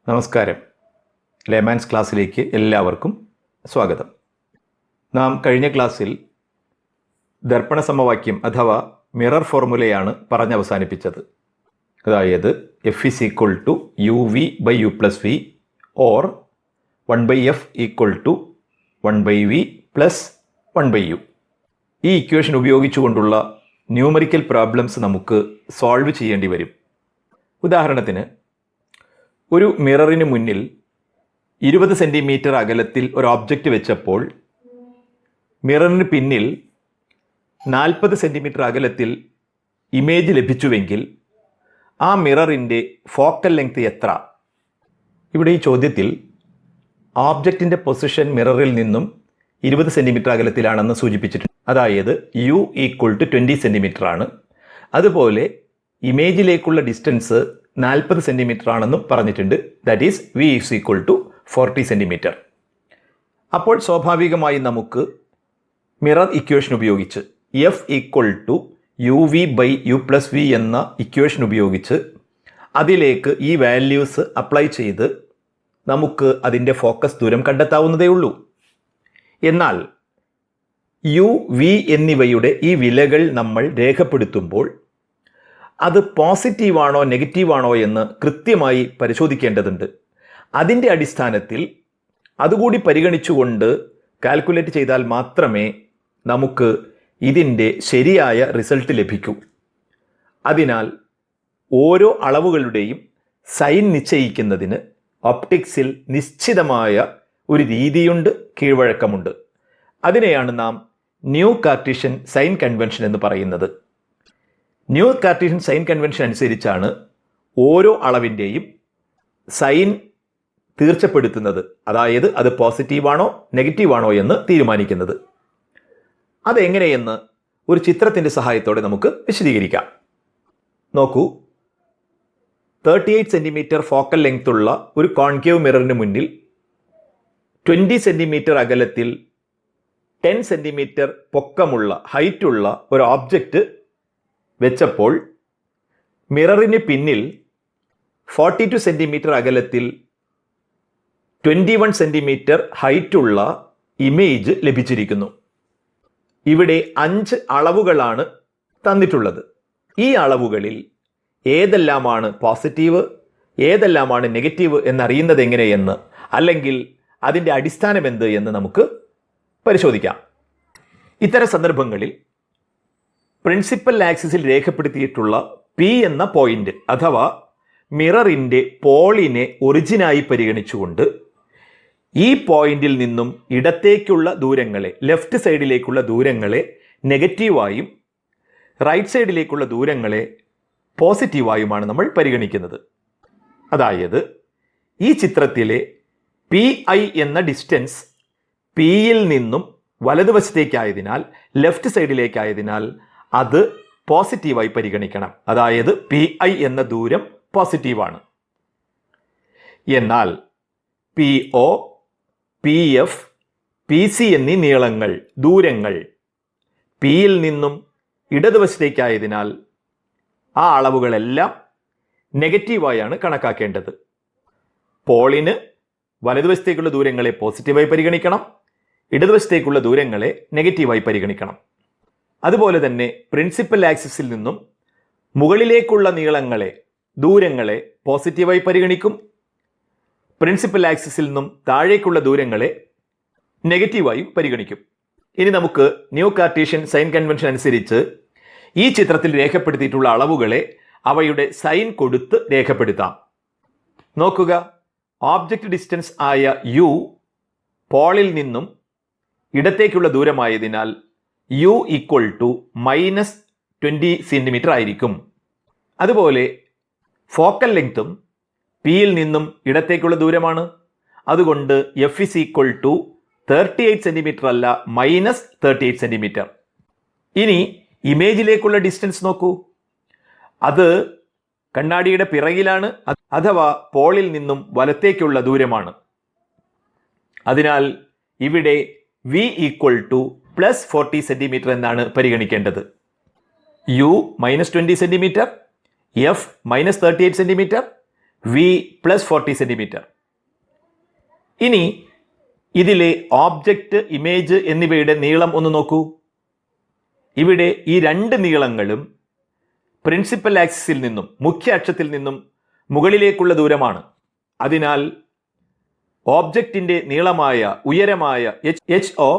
നമസ്കാരം. ലേമാൻസ് ക്ലാസ്സിലേക്ക് എല്ലാവർക്കും സ്വാഗതം. നാം കഴിഞ്ഞ ക്ലാസ്സിൽ ദർപ്പണ സമവാക്യം അഥവാ മിറർ ഫോർമുലയാണ് പറഞ്ഞവസാനിപ്പിച്ചത്. അതായത് f is equal to u v by u plus v or 1/f equal to 1/v plus 1/u. ഈ ഇക്വേഷൻ ഉപയോഗിച്ചുകൊണ്ടുള്ള ന്യൂമറിക്കൽ പ്രോബ്ലംസ് നമുക്ക് സോൾവ് ചെയ്യേണ്ടി വരും. ഉദാഹരണത്തിന്, ഒരു മിററിന് മുന്നിൽ 20 സെൻറ്റിമീറ്റർ അകലത്തിൽ ഒരു ഓബ്ജക്റ്റ് വെച്ചപ്പോൾ മിററിന് പിന്നിൽ 40 സെൻറ്റിമീറ്റർ അകലത്തിൽ ഇമേജ് ലഭിച്ചുവെങ്കിൽ ആ മിററിൻ്റെ ഫോക്കൽ ലെങ്ത് എത്ര? ഇവിടെ ഈ ചോദ്യത്തിൽ ഓബ്ജക്റ്റിൻ്റെ പൊസിഷൻ മിററിൽ നിന്നും 20 സെൻറ്റിമീറ്റർ അകലത്തിലാണെന്ന് സൂചിപ്പിച്ചിട്ടുണ്ട്. അതായത് യു ഈക്വൽ ടു 20 സെൻറ്റിമീറ്റർ ആണ്. അതുപോലെ ഇമേജിലേക്കുള്ള ഡിസ്റ്റൻസ് 40 സെൻറ്റിമീറ്റർ ആണെന്നും പറഞ്ഞിട്ടുണ്ട്. That is v is equal to 40 centimetre. അപ്പോൾ സ്വാഭാവികമായി നമുക്ക് മിറർ ഇക്വേഷൻ ഉപയോഗിച്ച് f equal to u v by u plus v എന്ന ഇക്വേഷൻ ഉപയോഗിച്ച് അതിലേക്ക് ഈ വാല്യൂസ് അപ്ലൈ ചെയ്ത് നമുക്ക് അതിൻ്റെ ഫോക്കസ് ദൂരം കണ്ടെത്താവുന്നതേ ഉള്ളൂ. എന്നാൽ യു വി എന്നിവയുടെ ഈ വിലകൾ നമ്മൾ രേഖപ്പെടുത്തുമ്പോൾ അത് പോസിറ്റീവാണോ നെഗറ്റീവാണോ എന്ന് കൃത്യമായി പരിശോധിക്കേണ്ടതുണ്ട്. അതിൻ്റെ അടിസ്ഥാനത്തിൽ അതുകൂടി പരിഗണിച്ചുകൊണ്ട് കാൽക്കുലേറ്റ് ചെയ്താൽ മാത്രമേ നമുക്ക് ഇതിൻ്റെ ശരിയായ റിസൾട്ട് ലഭിക്കൂ. അതിനാൽ ഓരോ അളവുകളുടെയും സൈൻ നിശ്ചയിക്കുന്നതിന് ഒപ്റ്റിക്സിൽ നിശ്ചിതമായ ഒരു രീതിയുണ്ട്, കീഴ്വഴക്കമുണ്ട്. അതിനെയാണ് നാം ന്യൂ കാർട്ടീഷ്യൻ സൈൻ കൺവെൻഷൻ എന്ന് പറയുന്നത്. ന്യൂ കാർട്ടീഷ്യൻ സൈൻ കൺവെൻഷൻ അനുസരിച്ചാണ് ഓരോ അളവിൻ്റെയും സൈൻ തീർച്ചപ്പെടുത്തുന്നത്. അതായത് അത് പോസിറ്റീവാണോ നെഗറ്റീവാണോ എന്ന് തീരുമാനിക്കുന്നത്. അതെങ്ങനെയെന്ന് ഒരു ചിത്രത്തിൻ്റെ സഹായത്തോടെ നമുക്ക് വിശദീകരിക്കാം. നോക്കൂ, 38 സെൻറ്റിമീറ്റർ ഫോക്കൽ ലെങ്ത് ഉള്ള ഒരു കോൺകേവ് മിററിന് മുന്നിൽ 20 സെൻറ്റിമീറ്റർ അകലത്തിൽ 10 സെൻറ്റിമീറ്റർ പൊക്കമുള്ള ഹൈറ്റുള്ള ഒരു ഓബ്ജക്റ്റ് വെച്ചപ്പോൾ മിററിന് പിന്നിൽ 42 സെൻറ്റിമീറ്റർ അകലത്തിൽ 21 സെൻറ്റിമീറ്റർ ഹൈറ്റുള്ള ഇമേജ് ലഭിച്ചിരിക്കുന്നു. ഇവിടെ 5 അളവുകളാണ് തന്നിട്ടുള്ളത്. ഈ അളവുകളിൽ ഏതെല്ലാമാണ് പോസിറ്റീവ്, ഏതെല്ലാമാണ് നെഗറ്റീവ് എന്നറിയുന്നത് എങ്ങനെയെന്ന്, അല്ലെങ്കിൽ അതിൻ്റെ അടിസ്ഥാനം എന്ത് എന്ന് നമുക്ക് പരിശോധിക്കാം. ഇത്തരം സന്ദർഭങ്ങളിൽ പ്രിൻസിപ്പൽ ആക്സിസിൽ രേഖപ്പെടുത്തിയിട്ടുള്ള പി എന്ന പോയിന്റ് അഥവാ മിററിൻ്റെ പോളിനെ ഒറിജിനായി പരിഗണിച്ചുകൊണ്ട് ഈ പോയിന്റിൽ നിന്നും ഇടത്തേക്കുള്ള ദൂരങ്ങളെ, ലെഫ്റ്റ് സൈഡിലേക്കുള്ള ദൂരങ്ങളെ നെഗറ്റീവായും റൈറ്റ് സൈഡിലേക്കുള്ള ദൂരങ്ങളെ പോസിറ്റീവായുമാണ് നമ്മൾ പരിഗണിക്കുന്നത്. അതായത് ഈ ചിത്രത്തിലെ പി ഐ എന്ന ഡിസ്റ്റൻസ് പിയിൽ നിന്നും വലതുവശത്തേക്കായതിനാൽ, ലെഫ്റ്റ് സൈഡിലേക്കായതിനാൽ അത് പോസിറ്റീവായി പരിഗണിക്കണം. അതായത് പി ഐ എന്ന ദൂരം പോസിറ്റീവാണ്. എന്നാൽ P O, P F, P C എന്നീ ദൂരങ്ങൾ പിയിൽ നിന്നും ഇടതുവശത്തേക്കായതിനാൽ ആ അളവുകളെല്ലാം നെഗറ്റീവായാണ് കണക്കാക്കേണ്ടത്. പോളിന് വലതുവശത്തേക്കുള്ള ദൂരങ്ങളെ പോസിറ്റീവായി പരിഗണിക്കണം, ഇടതുവശത്തേക്കുള്ള ദൂരങ്ങളെ നെഗറ്റീവായി പരിഗണിക്കണം. അതുപോലെ തന്നെ പ്രിൻസിപ്പൽ ആക്സിസിൽ നിന്നും മുകളിലേക്കുള്ള ദൂരങ്ങളെ പോസിറ്റീവായി പരിഗണിക്കും, പ്രിൻസിപ്പൽ ആക്സിസിൽ നിന്നും താഴേക്കുള്ള ദൂരങ്ങളെ നെഗറ്റീവായും പരിഗണിക്കും. ഇനി നമുക്ക് ന്യൂ കാർട്ടീഷ്യൻ സൈൻ കൺവെൻഷൻ അനുസരിച്ച് ഈ ചിത്രത്തിൽ രേഖപ്പെടുത്തിയിട്ടുള്ള അളവുകളെ അവയുടെ സൈൻ കൊടുത്ത് രേഖപ്പെടുത്താം. നോക്കുക, ഓബ്ജക്റ്റ് ഡിസ്റ്റൻസ് ആയ യു പോളിൽ നിന്നും ഇടത്തേക്കുള്ള ദൂരമായതിനാൽ യു ഈക്വൽ ടു -20 സെൻറ്റിമീറ്റർ ആയിരിക്കും. അതുപോലെ ഫോക്കൽ ലെങ്ത്തും പിയിൽ നിന്നും ഇടത്തേക്കുള്ള ദൂരമാണ്. അതുകൊണ്ട് f is equal to 38 centimetre അല്ല, -38 സെൻറ്റിമീറ്റർ. ഇനി ഇമേജിലേക്കുള്ള ഡിസ്റ്റൻസ് നോക്കൂ. അത് കണ്ണാടിയുടെ പിറകിലാണ്, അഥവാ പോളിൽ നിന്നും വലത്തേക്കുള്ള ദൂരമാണ്. അതിനാൽ ഇവിടെ വി ഈക്വൽ ടു +40 സെൻറ്റിമീറ്റർ എന്നാണ് പരിഗണിക്കേണ്ടത്. U -20 centimetre, f -38 centimetre, v plus 40 centimetre. ഇനി ഇതിലെ ഓബ്ജക്റ്റ്, ഇമേജ് എന്നിവയുടെ നീളം ഒന്ന് നോക്കൂ. ഇവിടെ ഈ രണ്ട് നീളങ്ങളും പ്രിൻസിപ്പൽ ആക്സിസിൽ നിന്നും, മുഖ്യ അക്ഷത്തിൽ നിന്നും മുകളിലേക്കുള്ള ദൂരമാണ്. അതിനാൽ ഓബ്ജക്റ്റിൻ്റെ നീളമായ, ഉയരമായ HO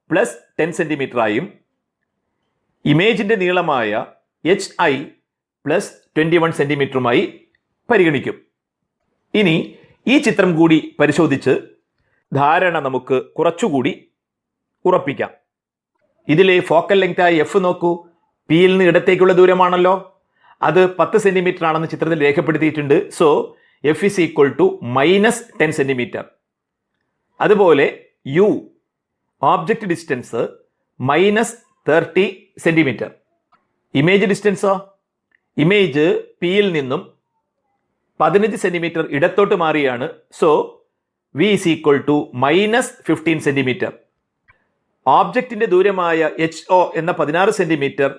പ്ലസ് 10 സെൻറ്റിമീറ്റർ ആയും ഇമേജിൻ്റെ നീളമായ HI പ്ലസ് 21 സെൻറ്റിമീറ്ററുമായി പരിഗണിക്കും. ഇനി ഈ ചിത്രം കൂടി പരിശോധിച്ച് ധാരണ നമുക്ക് കുറച്ചുകൂടി ഉറപ്പിക്കാം. ഇതിലെ ഫോക്കൽ ലെങ്തായ എഫ് നോക്കൂ. പിയിൽ നിന്ന് ഇടത്തേക്കുള്ള ദൂരമാണല്ലോ, അത് 10 സെൻറ്റിമീറ്റർ ആണെന്ന് ചിത്രത്തിൽ രേഖപ്പെടുത്തിയിട്ടുണ്ട്. So F is equal to -10 centimetre. അതുപോലെ U, object distance -30 centimetre. Image ഡിസ്റ്റൻസോ? ഇമേജ് പിയിൽ നിന്നും 15 സെൻറ്റിമീറ്റർ ഇടത്തോട്ട് മാറിയാണ്. So V is equal to -15 centimetre. ഓബ്ജക്റ്റിൻ്റെ ദൂരമായ HO എന്ന 16 സെൻറ്റിമീറ്റർ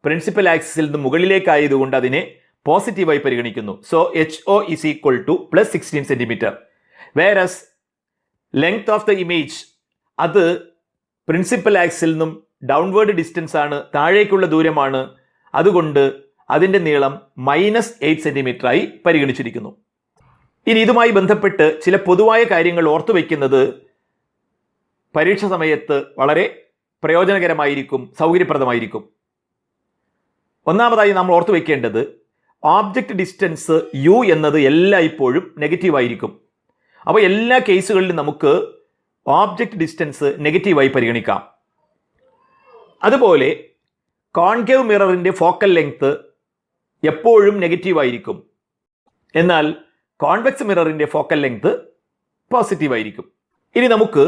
പ്രിൻസിപ്പൽ ആക്സിസിൽ നിന്ന് മുകളിലേക്കായതുകൊണ്ട് അതിനെ പോസിറ്റീവായി പരിഗണിക്കുന്നു. So HO is equal to +16 centimetre. Whereas length of the image, അത് പ്രിൻസിപ്പൽ ആക്സിൽ നിന്നും ഡൗൺവേർഡ് ഡിസ്റ്റൻസ് ആണ്, താഴേക്കുള്ള ദൂരമാണ്. അതുകൊണ്ട് അതിൻ്റെ നീളം -8 സെൻറ്റിമീറ്റർ ആയി പരിഗണിച്ചിരിക്കുന്നു. ഇനി ഇതുമായി ബന്ധപ്പെട്ട് ചില പൊതുവായ കാര്യങ്ങൾ ഓർത്തു വയ്ക്കുന്നത് പരീക്ഷ സമയത്ത് വളരെ പ്രയോജനകരമായിരിക്കും, സൗകര്യപ്രദമായിരിക്കും. ഒന്നാമതായി നമ്മൾ ഓർത്തു വയ്ക്കേണ്ടത് ഓബ്ജക്റ്റ് ഡിസ്റ്റൻസ് യു എന്നത് എല്ലായ്പ്പോഴും നെഗറ്റീവായിരിക്കും. അപ്പോൾ എല്ലാ കേസുകളിലും നമുക്ക് ഓബ്ജക്റ്റ് ഡിസ്റ്റൻസ് നെഗറ്റീവായി പരിഗണിക്കാം. അതുപോലെ കോൺകേവ് മിററിൻ്റെ ഫോക്കൽ ലെങ്ത് എപ്പോഴും നെഗറ്റീവായിരിക്കും. എന്നാൽ കോൺവെക്സ് മിററിൻ്റെ ഫോക്കൽ ലെങ്ത് പോസിറ്റീവായിരിക്കും. ഇനി നമുക്ക്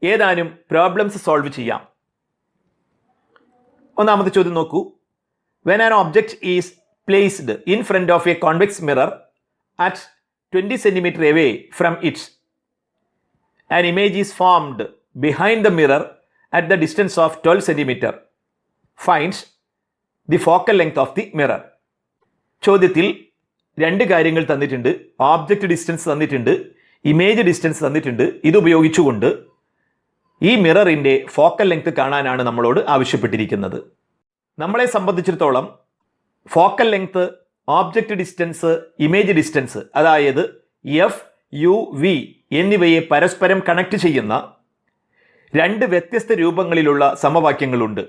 ഏതാനും പ്രോബ്ലംസ് സോൾവ് ചെയ്യാം. ഒന്നാമത്തെ ചോദ്യം നോക്കൂ. When an object is placed in front of a convex mirror at 20 centimetre away from it, an image is formed behind the mirror at the distance of 12 centimetre. Find the focal length of the mirror. ചോദ്യത്തിൽ രണ്ട് കാര്യങ്ങൾ തന്നിട്ടുണ്ട്. Object distance തന്നിട്ടുണ്ട്, image distance തന്നിട്ടുണ്ട്. ഇതുപയോഗിച്ചുകൊണ്ട് ഈ മിററിൻ്റെ focal length കാണാനാണ് നമ്മളോട് ആവശ്യപ്പെട്ടിരിക്കുന്നത്. നമ്മളെ സംബന്ധിച്ചിടത്തോളം focal length, object distance, image distance, അതായത് എഫ്, യു, വി എന്നിവയെ പരസ്പരം കണക്ട് ചെയ്യുന്ന രണ്ട് വ്യത്യസ്ത രൂപങ്ങളിലുള്ള സമവാക്യങ്ങളുണ്ട്.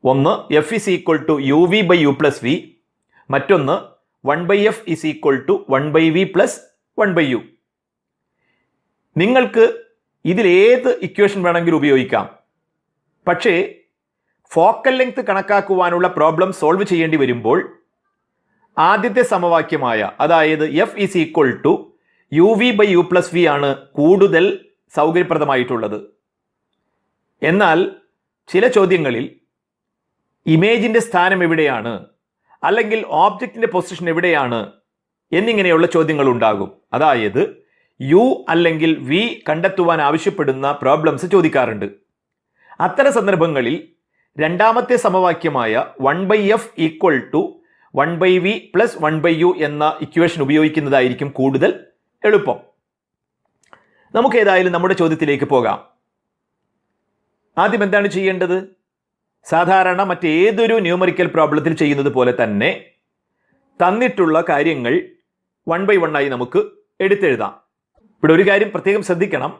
ഒന്ന് f is equal to u v by u plus v, മറ്റൊന്ന് 1/f is equal to 1/v plus 1/u. നിങ്ങൾക്ക് ഇതിലേത് ഇക്വേഷൻ വേണമെങ്കിലും ഉപയോഗിക്കാം. പക്ഷേ ഫോക്കൽ ലെങ്ത് കണക്കാക്കുവാനുള്ള പ്രോബ്ലം സോൾവ് ചെയ്യേണ്ടി വരുമ്പോൾ ആദ്യത്തെ സമവാക്യമായ, അതായത് f is equal to u v by u plus v ആണ് കൂടുതൽ സൗകര്യപ്രദമായിട്ടുള്ളത്. എന്നാൽ ചില ചോദ്യങ്ങളിൽ ഇമേജിൻ്റെ സ്ഥാനം എവിടെയാണ്, അല്ലെങ്കിൽ ഓബ്ജക്റ്റിൻ്റെ പൊസിഷൻ എവിടെയാണ് എന്നിങ്ങനെയുള്ള ചോദ്യങ്ങൾ ഉണ്ടാകും. അതായത് യു അല്ലെങ്കിൽ വി കണ്ടെത്തുവാൻ ആവശ്യപ്പെടുന്ന പ്രോബ്ലംസ് ചോദിക്കാറുണ്ട്. അത്തരം സന്ദർഭങ്ങളിൽ രണ്ടാമത്തെ സമവാക്യമായ 1/f equal to 1/v plus 1/u എന്ന ഇക്വേഷൻ ഉപയോഗിക്കുന്നതായിരിക്കും കൂടുതൽ എളുപ്പം. നമുക്ക് ഏതായാലും നമ്മുടെ ചോദ്യത്തിലേക്ക് പോകാം. ആദ്യം എന്താണ് ചെയ്യേണ്ടത്? സാധാരണ മറ്റേതൊരു ന്യൂമറിക്കൽ പ്രോബ്ലത്തിൽ ചെയ്യുന്നത് പോലെ തന്നെ തന്നിട്ടുള്ള കാര്യങ്ങൾ 1 by 1 ആയി നമുക്ക് എടുത്തെഴുതാം. ഇവിടെ ഒരു കാര്യം പ്രത്യേകം ശ്രദ്ധിക്കണം.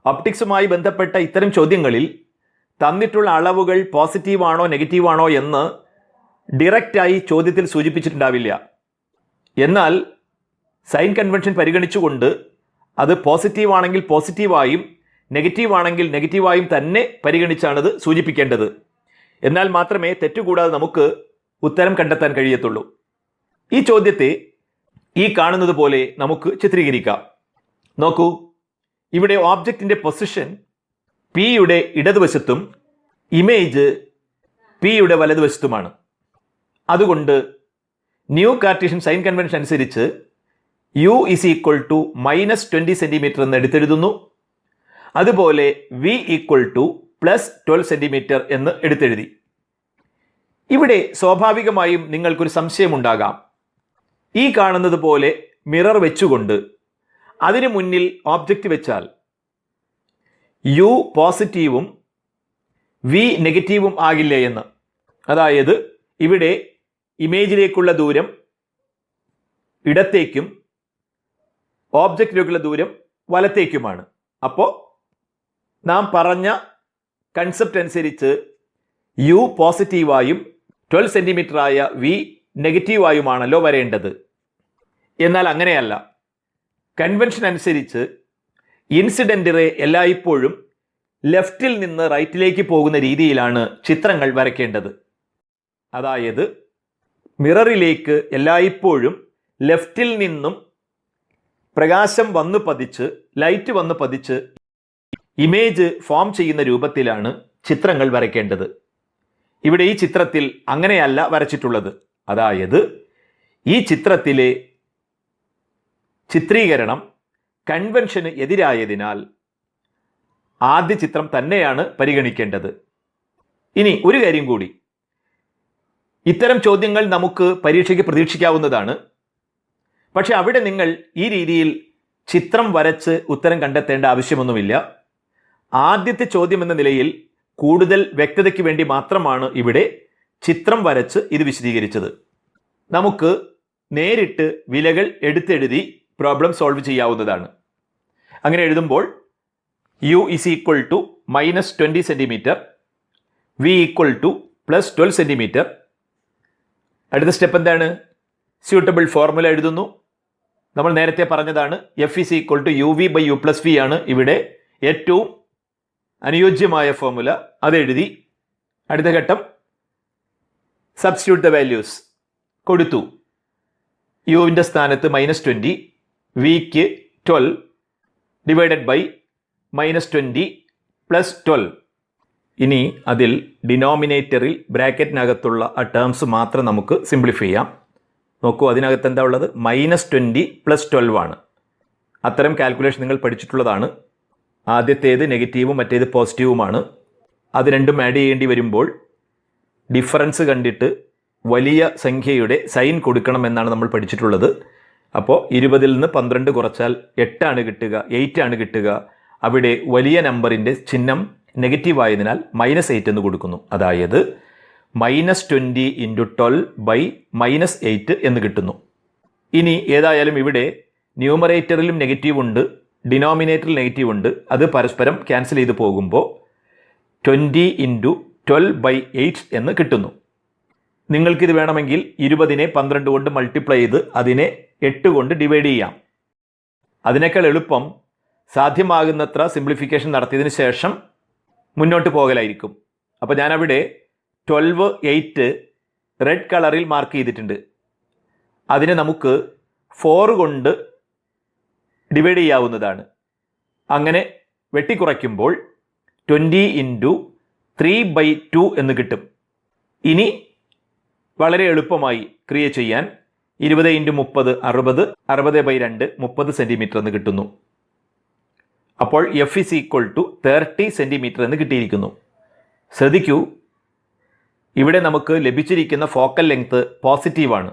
ഒപ്റ്റിക്സുമായി ബന്ധപ്പെട്ട ഇത്തരം ചോദ്യങ്ങളിൽ തന്നിട്ടുള്ള അളവുകൾ പോസിറ്റീവാണോ നെഗറ്റീവാണോ എന്ന് ഡിറക്റ്റായി ചോദ്യത്തിൽ സൂചിപ്പിച്ചിട്ടുണ്ടാവില്ല. എന്നാൽ സൈൻ കൺവെൻഷൻ പരിഗണിച്ചുകൊണ്ട് അത് പോസിറ്റീവാണെങ്കിൽ പോസിറ്റീവായും നെഗറ്റീവാണെങ്കിൽ നെഗറ്റീവായും തന്നെ പരിഗണിച്ചാണത് സൂചിപ്പിക്കേണ്ടത്. എന്നാൽ മാത്രമേ തെറ്റുകൂടാതെ നമുക്ക് ഉത്തരം കണ്ടെത്താൻ കഴിയത്തുള്ളൂ. ഈ ചോദ്യത്തെ ഈ കാണുന്നത് പോലെ നമുക്ക് നോക്കൂ. ഇവിടെ ഓബ്ജക്റ്റിൻ്റെ പൊസിഷൻ പിയുടെ ഇടതുവശത്തും ഇമേജ് പിയുടെ വലതുവശത്തുമാണ്. അതുകൊണ്ട് ന്യൂ കാർട്ടീഷ്യൻ സൈൻ കൺവെൻഷൻ അനുസരിച്ച് u is equal to -20 centimetre എന്ന് എടുത്തെഴുതുന്നു. അതുപോലെ വി ഈക്വൽ ടു +12 സെൻറ്റിമീറ്റർ എന്ന് എടുത്തെഴുതി. ഇവിടെ സ്വാഭാവികമായും നിങ്ങൾക്കൊരു സംശയമുണ്ടാകാം. ഈ കാണുന്നത് പോലെ മിറർ വെച്ചുകൊണ്ട് അതിന് മുന്നിൽ ഓബ്ജക്റ്റ് വെച്ചാൽ യു പോസിറ്റീവും വി നെഗറ്റീവും ആകില്ലേ എന്ന്. അതായത് ഇവിടെ ഇമേജിലേക്കുള്ള ദൂരം ഇടത്തേക്കും ഓബ്ജക്റ്റിലേക്കുള്ള ദൂരം വലത്തേക്കുമാണ്. അപ്പോൾ നാം പറഞ്ഞ കൺസെപ്റ്റ് അനുസരിച്ച് യു പോസിറ്റീവായും 12 സെൻറ്റിമീറ്റർ ആയ വി നെഗറ്റീവായുമാണല്ലോ വരേണ്ടത്. എന്നാൽ അങ്ങനെയല്ല. കൺവെൻഷൻ അനുസരിച്ച് ഇൻസിഡൻ്റ് റേ എല്ലായ്പ്പോഴും ലെഫ്റ്റിൽ നിന്ന് റൈറ്റിലേക്ക് പോകുന്ന രീതിയിലാണ് ചിത്രങ്ങൾ വരയ്ക്കേണ്ടത്. അതായത് മിററിലേക്ക് എല്ലായ്പ്പോഴും ലെഫ്റ്റിൽ നിന്നും പ്രകാശം വന്നു പതിച്ച്, ലൈറ്റ് വന്നു പതിച്ച് ഇമേജ് ഫോം ചെയ്യുന്ന രൂപത്തിലാണ് ചിത്രങ്ങൾ വരയ്ക്കേണ്ടത്. ഇവിടെ ഈ ചിത്രത്തിൽ അങ്ങനെയല്ല വരച്ചിട്ടുള്ളത്. അതായത് ഈ ചിത്രത്തിലെ ചിത്രീകരണം കൺവെൻഷന് എതിരായതിനാൽ ആദ്യ ചിത്രം തന്നെയാണ് പരിഗണിക്കേണ്ടത്. ഇനി ഒരു കാര്യം കൂടി, ഇത്തരം ചോദ്യങ്ങൾ നമുക്ക് പരീക്ഷയ്ക്ക് പ്രതീക്ഷിക്കാവുന്നതാണ്. പക്ഷെ അവിടെ നിങ്ങൾ ഈ രീതിയിൽ ചിത്രം വരച്ച് ഉത്തരം കണ്ടെത്തേണ്ട ആവശ്യമൊന്നുമില്ല. ആദ്യത്തെ ചോദ്യം എന്ന നിലയിൽ കൂടുതൽ വ്യക്തതയ്ക്ക് വേണ്ടി മാത്രമാണ് ഇവിടെ ചിത്രം വരച്ച് ഇത് വിശദീകരിച്ചത്. നമുക്ക് നേരിട്ട് വിലകൾ എടുത്തെഴുതി പ്രോബ്ലം സോൾവ് ചെയ്യാവുന്നതാണ്. അങ്ങനെ എഴുതുമ്പോൾ u is equal to -20 centimetre, v equal to +12 centimetre. അടുത്ത സ്റ്റെപ്പ് എന്താണ്? സ്യൂട്ടബിൾ ഫോർമുല എഴുതുന്നു. നമ്മൾ നേരത്തെ പറഞ്ഞതാണ് F is equal to UV/U+V ആണ് ഇവിടെ ഏറ്റവും അനുയോജ്യമായ ഫോർമുല. അതെഴുതി അടുത്ത ഘട്ടം സബ്സ്റ്റിറ്റ്യൂട്ട് ദ വാല്യൂസ് കൊടുത്തു. യുവിൻ്റെ സ്ഥാനത്ത് -20, വിക്ക് 12 ഡിവൈഡഡ് ബൈ -20 + 12. ഇനി അതിൽ ഡിനോമിനേറ്ററിൽ ബ്രാക്കറ്റിനകത്തുള്ള ആ ടേംസ് മാത്രം നമുക്ക് സിംപ്ലിഫൈ ചെയ്യാം. നോക്കൂ, അതിനകത്ത് എന്താ ഉള്ളത്? -20 + 12 ആണ്. അത്തരം കാൽക്കുലേഷൻ നിങ്ങൾ പഠിച്ചിട്ടുള്ളതാണ്. ആദ്യത്തേത് നെഗറ്റീവും മറ്റേത് പോസിറ്റീവുമാണ്. അത് രണ്ടും ആഡ് ചെയ്യേണ്ടി വരുമ്പോൾ ഡിഫറൻസ് കണ്ടിട്ട് വലിയ സംഖ്യയുടെ സൈൻ കൊടുക്കണമെന്നാണ് നമ്മൾ പഠിച്ചിട്ടുള്ളത്. അപ്പോൾ 20-ൽ നിന്ന് 12 കുറച്ചാൽ 8 ആണ് കിട്ടുക, 8 ആണ് കിട്ടുക. അവിടെ വലിയ നമ്പറിൻ്റെ ചിഹ്നം നെഗറ്റീവ് ആയതിനാൽ -8 എന്ന് കൊടുക്കുന്നു. അതായത് -20 × 12 / -8 എന്ന് കിട്ടുന്നു. ഇനി ഏതായാലും ഇവിടെ ന്യൂമറേറ്ററിലും നെഗറ്റീവ് ഉണ്ട്, ഡിനോമിനേറ്ററിൽ നെഗറ്റീവ് ഉണ്ട്. അത് പരസ്പരം ക്യാൻസൽ ചെയ്ത് പോകുമ്പോൾ 20 × 12/8 എന്ന് കിട്ടുന്നു. നിങ്ങൾക്കിത് വേണമെങ്കിൽ 20-നെ 12 കൊണ്ട് മൾട്ടിപ്ലൈ ചെയ്ത് അതിനെ 8 കൊണ്ട് ഡിവൈഡ് ചെയ്യാം. അതിനേക്കാൾ എളുപ്പം സാധ്യമാകുന്നത്ര സിംപ്ലിഫിക്കേഷൻ നടത്തിയതിന് ശേഷം മുന്നോട്ട് പോകലായിരിക്കും. അപ്പോൾ ഞാനവിടെ 12/8 റെഡ് കളറിൽ മാർക്ക് ചെയ്തിട്ടുണ്ട്. അതിനെ നമുക്ക് 4 കൊണ്ട് ഡിവൈഡ് ചെയ്യാവുന്നതാണ്. അങ്ങനെ വെട്ടിക്കുറയ്ക്കുമ്പോൾ 20 × 3/2 എന്ന് കിട്ടും. ഇനി വളരെ എളുപ്പമായി ക്രിയ ചെയ്യാൻ 20 × 30 60, 60/2 30 സെൻറ്റിമീറ്റർ എന്ന് കിട്ടുന്നു. അപ്പോൾ f is equal to 30 centimetre എന്ന് കിട്ടിയിരിക്കുന്നു. ശ്രദ്ധിക്കൂ, ഇവിടെ നമുക്ക് ലഭിച്ചിരിക്കുന്ന ഫോക്കൽ ലെങ്ത് പോസിറ്റീവാണ്.